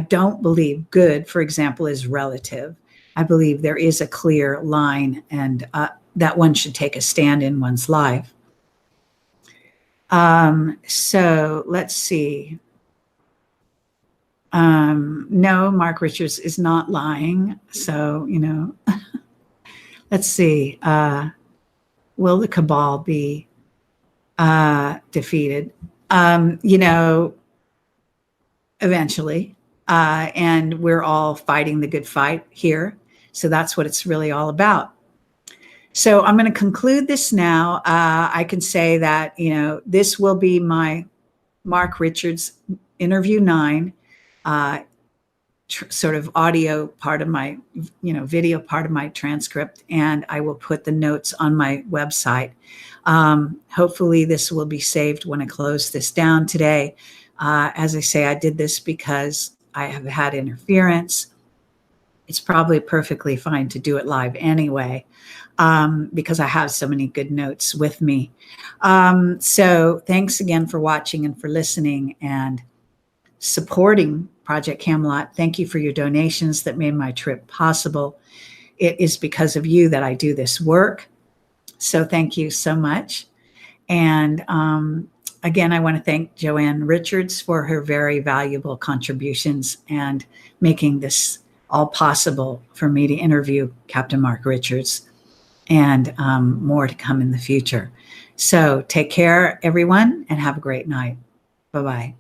don't believe good, for example, is relative. I believe there is a clear line, and that one should take a stand in one's life. So let's see. No, Mark Richards is not lying. So, let's see. Will the cabal be defeated? Eventually. And we're all fighting the good fight here. So that's what it's really all about. So I'm going to conclude this now. I can say that, this will be my Mark Richards interview 9, sort of audio part of my, video part of my transcript, and I will put the notes on my website. Hopefully this will be saved when I close this down today. As I say, I did this because I have had interference. It's probably perfectly fine to do it live anyway, because I have so many good notes with me. So thanks again for watching and for listening and supporting Project Camelot. Thank you for your donations that made my trip possible. It is because of you that I do this work. So thank you so much. And again, I want to thank Joanne Richards for her very valuable contributions and making this all possible for me to interview Captain Mark Richards, and more to come in the future. So take care, everyone, and have a great night. Bye-bye.